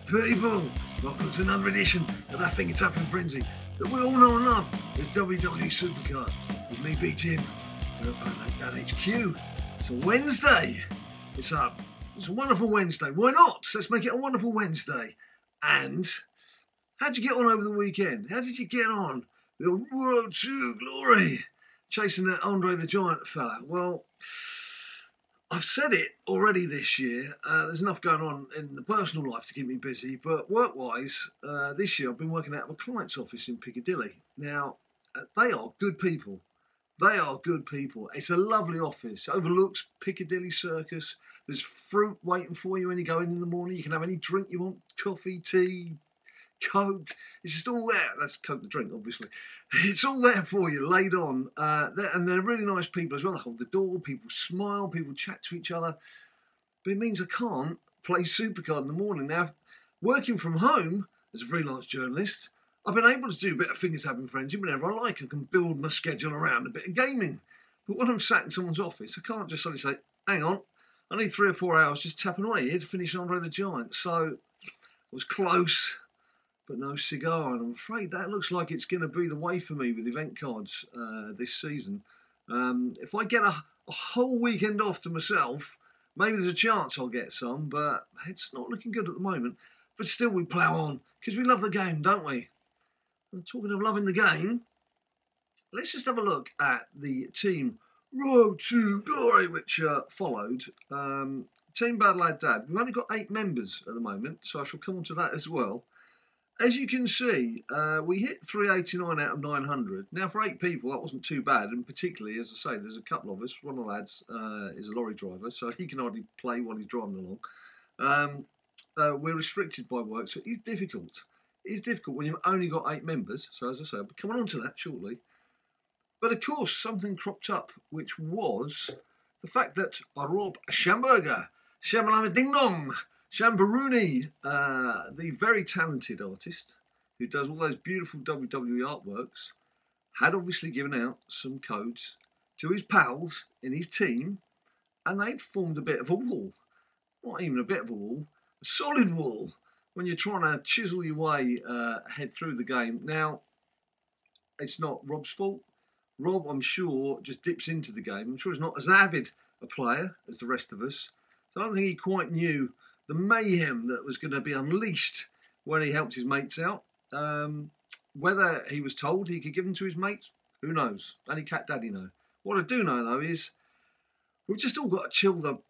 People, welcome to another edition of that thing it's up in frenzy that we all know and love is WWE SuperCard with me, Big Jim, and BadLadDad HQ. It's a Wednesday. It's up. It's a wonderful Wednesday. Why not? Let's make it a wonderful Wednesday. And how'd you get on over the weekend? How did you get on? The road to glory, chasing that Andre the Giant fella. Well, I've said it already this year. There's enough going on in the personal life to keep me busy, but work-wise, this year I've been working out of a client's office in Piccadilly. Now, they are good people. They are good people. It's a lovely office. It overlooks Piccadilly Circus. There's fruit waiting for you when you go in the morning. You can have any drink you want, coffee, tea, Coke. It's just all there. That's Coke the drink, obviously. It's all there for you, laid on. And they're really nice people as well. They hold the door, people smile, people chat to each other. But it means I can't play SuperCard in the morning. Now, working from home as a freelance journalist, I've been able to do a bit of fingers having frenzy whenever I like. I can build my schedule around a bit of gaming. But when I'm sat in someone's office, I can't just suddenly say, hang on, I need 3 or 4 hours just tapping away here to finish Andre the Giant. So it was close, but no cigar, and I'm afraid that looks like it's going to be the way for me with event cards this season. If I get a whole weekend off to myself, maybe there's a chance I'll get some, but it's not looking good at the moment. But still, we plough on, because we love the game, don't we? And talking of loving the game, let's just have a look at the team Road to Glory, which followed. Team BadLadDad. We've only got 8 members at the moment, so I shall come on to that as well. As you can see, we hit 389 out of 900. Now, for 8 people, that wasn't too bad, and particularly, as I say, there's a couple of us. One of the lads is a lorry driver, so he can hardly play while he's driving along. We're restricted by work, so it's difficult. It's difficult when you've only got 8 members, so as I say, I'll be coming on to that shortly. But, of course, something cropped up, which was the fact that Rob Schamberger, Shamalama Ding Dong, Shambaruni, the very talented artist who does all those beautiful WWE artworks, had obviously given out some codes to his pals in his team, and they'd formed a bit of a wall. Not even a bit of a wall, a solid wall, when you're trying to chisel your way head through the game. Now, it's not Rob's fault. Rob, I'm sure, just dips into the game. I'm sure he's not as avid a player as the rest of us, so I don't think he quite knew the mayhem that was going to be unleashed when he helped his mates out. Whether he was told he could give them to his mates, who knows? Only Cat Daddy know. What I do know, though, is we've just all got to chill them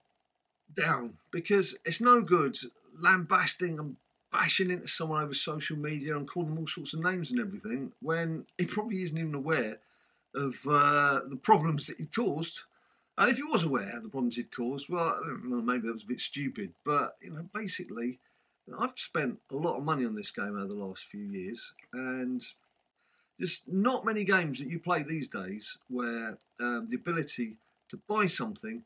down, because it's no good lambasting and bashing into someone over social media and calling them all sorts of names and everything when he probably isn't even aware of the problems that he caused. And if he was aware of the problems he'd caused, well, I don't know, maybe that was a bit stupid. But, you know, basically, I've spent a lot of money on this game over the last few years. And there's not many games that you play these days where the ability to buy something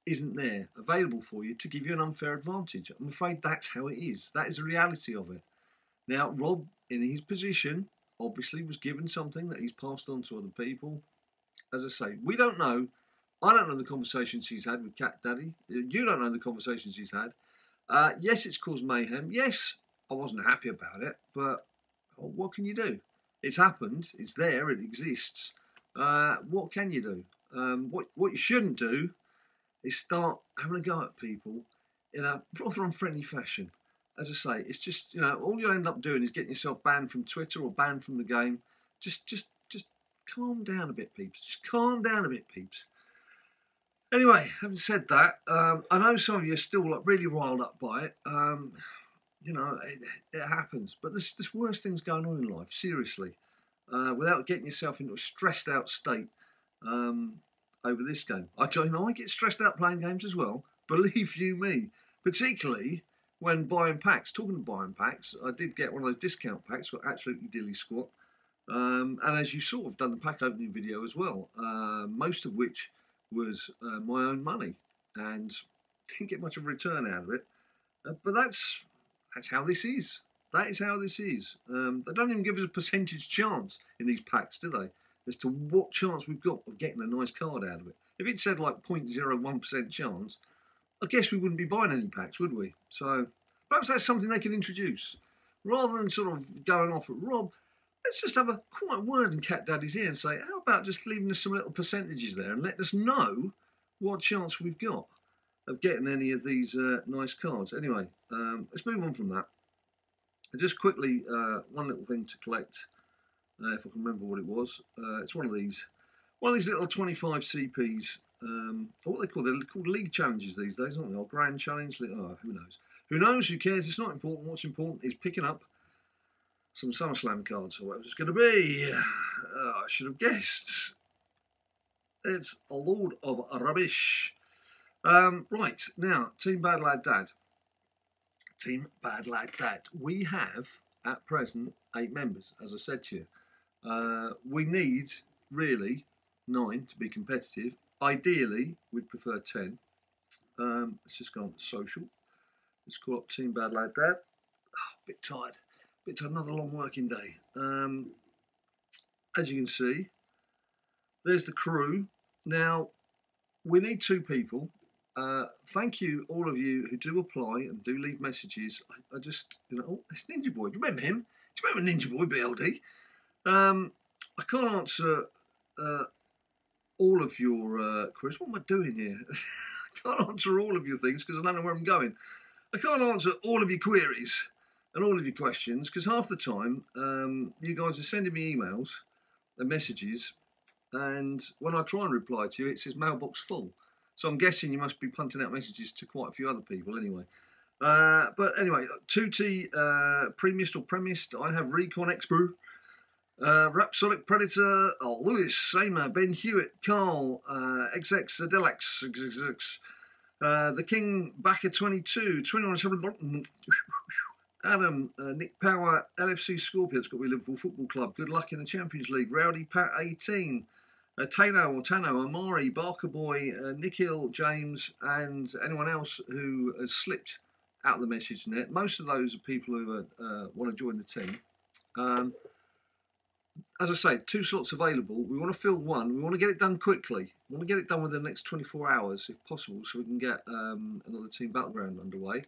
isn't there, available for you to give you an unfair advantage. I'm afraid that's how it is. That is the reality of it. Now, Rob, in his position, obviously was given something that he's passed on to other people. As I say, we don't know. I don't know the conversations he's had with Cat Daddy. You don't know the conversations he's had. Yes, it's caused mayhem. Yes, I wasn't happy about it, but what can you do? It's happened. It's there. It exists. What can you do? What you shouldn't do is start having a go at people in a rather unfriendly fashion. As I say, it's just, you know, all you end up doing is getting yourself banned from Twitter or banned from the game. Just calm down a bit, peeps. Just calm down a bit, peeps. Anyway, having said that, I know some of you are still like really riled up by it. You know, it happens. But there's worse things going on in life, seriously. Without getting yourself into a stressed out state over this game. I get stressed out playing games as well, believe you me. Particularly when buying packs. Talking of buying packs, I did get one of those discount packs, got absolutely dilly squat. And as you saw, I've done the pack opening video as well, most of which was my own money, and didn't get much of a return out of it. But that's how this is. That is how this is. They don't even give us a percentage chance in these packs, do they? As to what chance we've got of getting a nice card out of it. If it said like 0.01% chance, I guess we wouldn't be buying any packs, would we? So Perhaps that's something they can introduce. Rather than sort of going off at Rob, let's just have a quiet word in Cat Daddy's ear and say, how about just leaving us some little percentages there and let us know what chance we've got of getting any of these nice cards. Anyway, let's move on from that. And just quickly, one little thing to collect, if I can remember what it was. It's one of these little 25 CPs. What they call? They're called league challenges these days, aren't they? Or grand challenge. Oh, who knows? Who knows? Who cares? It's not important. What's important is picking up some SummerSlam cards, or whatever it's going to be. I should have guessed. It's a load of rubbish. Right, now, Team Bad Lad Dad. Team Bad Lad Dad. We have, at present, 8 members, as I said to you. We need, really, 9 to be competitive. Ideally, we'd prefer 10. Let's just go on to social. Let's call up Team Bad Lad Dad. Oh, bit tired. Another long working day. As you can see, there's the crew. Now, we need 2 people. Thank you, all of you who do apply and do leave messages. I just, oh, it's Ninja Boy. Do you remember him? Do you remember Ninja Boy, BLD? I can't answer all of your queries. What am I doing here? I can't answer all of your things because I don't know where I'm going. I can't answer all of your queries and all of your questions because half the time you guys are sending me emails and messages, and when I try and reply to you, it says mailbox full. So I'm guessing you must be punting out messages to quite a few other people anyway. But anyway, 2T Premist or Premist, I have Recon Expo, Rhapsodic Predator, Lewis, Samer, Ben Hewitt, Carl, XX Adelax, XXX, The King, Backer 22, 21, Adam, Nick Power, LFC Scorpions, got to be Liverpool Football Club, good luck in the Champions League, Rowdy Pat 18, Tano, Amari, Barker Boy, Nikhil, James, and anyone else who has slipped out of the message net. Most of those are people who want to join the team. As I say, 2 slots available. We want to fill 1. We want to get it done quickly. We want to get it done within the next 24 hours, if possible, so we can get another Team Battleground underway.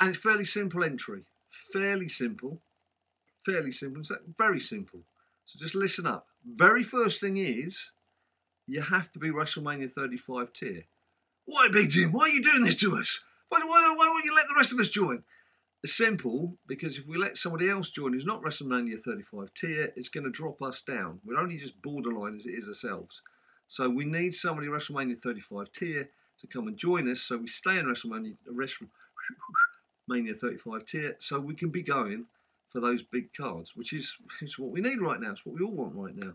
And it's fairly simple entry. Fairly simple. It's very simple. So just listen up. Very first thing is, you have to be WrestleMania 35 tier. Why, Big Jim? Why are you doing this to us? Why won't you let the rest of us join? It's simple, because if we let somebody else join who's not WrestleMania 35 tier, it's going to drop us down. We're only just borderline as it is ourselves. So we need somebody WrestleMania 35 tier to come and join us, so we stay in WrestleMania 35 tier, so we can be going for those big cards, which is what we need right now. It's what we all want right now.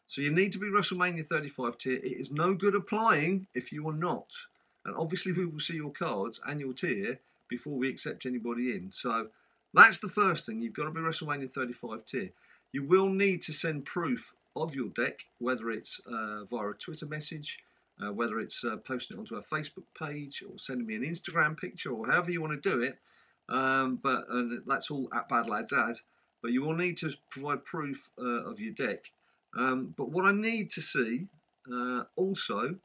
So you need to be WrestleMania 35 tier. It is no good applying if you are not. And obviously we will see your cards and your tier before we accept anybody in. So that's the first thing. You've got to be WrestleMania 35 tier. You will need to send proof of your deck, whether it's via a Twitter message, whether it's posting it onto our Facebook page, or sending me an Instagram picture, or however you want to do it. But that's all at BadLadDad. But you will need to provide proof of your deck. But what I need to see also,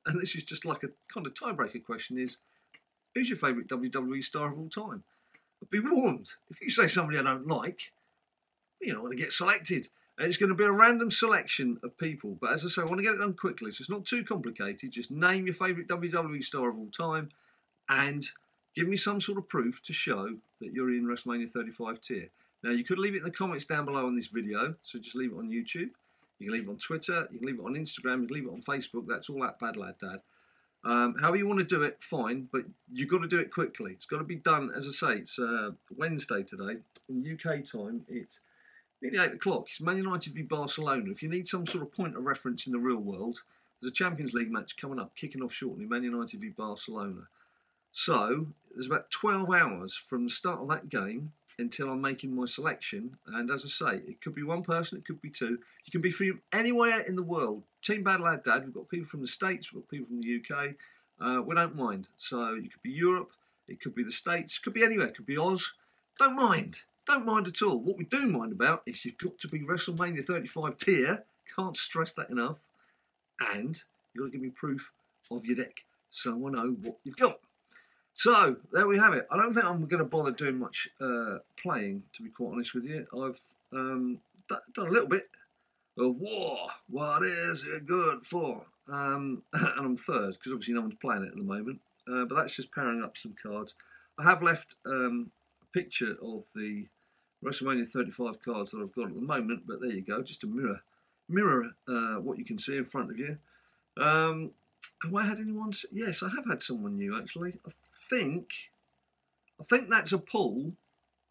and this is just like a kind of tiebreaker question, is who's your favourite WWE star of all time? But be warned, if you say somebody I don't like, you're not going to get selected. And it's going to be a random selection of people. But as I say, I want to get it done quickly, so it's not too complicated. Just name your favourite WWE star of all time and give me some sort of proof to show that you're in WrestleMania 35 tier. Now, you could leave it in the comments down below on this video, so just leave it on YouTube. You can leave it on Twitter, you can leave it on Instagram, you can leave it on Facebook. That's all at BadLadDad. However you want to do it, fine, but you've got to do it quickly. It's got to be done, as I say, it's Wednesday today. In UK time, it's nearly 8 o'clock. It's Man United v Barcelona. If you need some sort of point of reference in the real world, there's a Champions League match coming up, kicking off shortly, Man United v Barcelona. So there's about 12 hours from the start of that game until I'm making my selection. And as I say, it could be one person, it could be 2. You can be from anywhere in the world. Team BadLadDad, we've got people from the States, we've got people from the UK. We don't mind. So you could be Europe, it could be the States, it could be anywhere, it could be Oz. Don't mind. Don't mind at all. What we do mind about is you've got to be WrestleMania 35 tier. Can't stress that enough. And you've got to give me proof of your deck so I know what you've got. So, there we have it. I don't think I'm going to bother doing much playing, to be quite honest with you. I've done a little bit of war. What is it good for? And I'm third, because obviously no one's playing it at the moment. But that's just powering up some cards. I have left a picture of the WrestleMania 35 cards that I've got at the moment, but there you go, just a mirror what you can see in front of you. Have I had anyone? Yes, I have had someone new actually. I think that's a pull.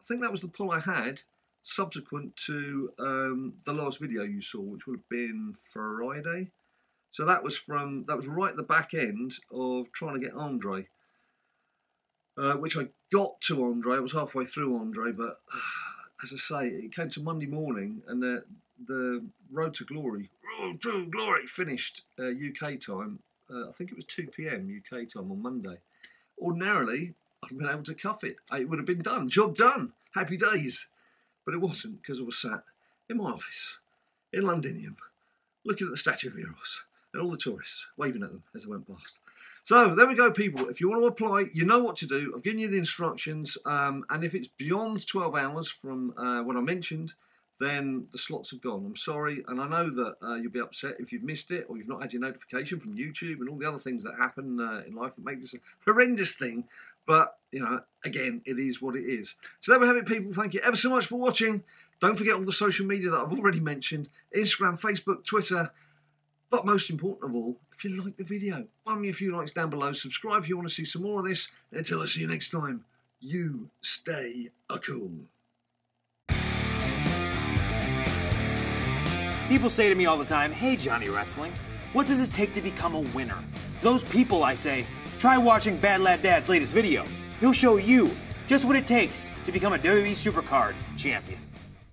I think that was the pull I had subsequent to the last video you saw, which would have been Friday. So that was right at the back end of trying to get Andre, which I got to Andre. I was halfway through Andre, but as I say, it came to Monday morning, and the Road to Glory finished UK time. I think it was 2 PM UK time on Monday. Ordinarily, I'd have been able to cuff it. It would have been done. Job done. Happy days. But it wasn't, because I was sat in my office in Londinium looking at the Statue of Eros and all the tourists waving at them as I went past. So there we go, people. If you want to apply, you know what to do. I've given you the instructions. And if it's beyond 12 hours from what I mentioned, then the slots have gone. I'm sorry, and I know that you'll be upset if you've missed it or you've not had your notification from YouTube and all the other things that happen in life that make this a horrendous thing. But, you know, again, it is what it is. So there we have it, people. Thank you ever so much for watching. Don't forget all the social media that I've already mentioned. Instagram, Facebook, Twitter. But most important of all, if you like the video, bum me a few likes down below. Subscribe if you want to see some more of this. And until I see you next time, you stay cool. People say to me all the time, "Hey Johnny Wrestling, what does it take to become a winner?" To those people I say, try watching BadLadDad's latest video. He'll show you just what it takes to become a WWE SuperCard champion.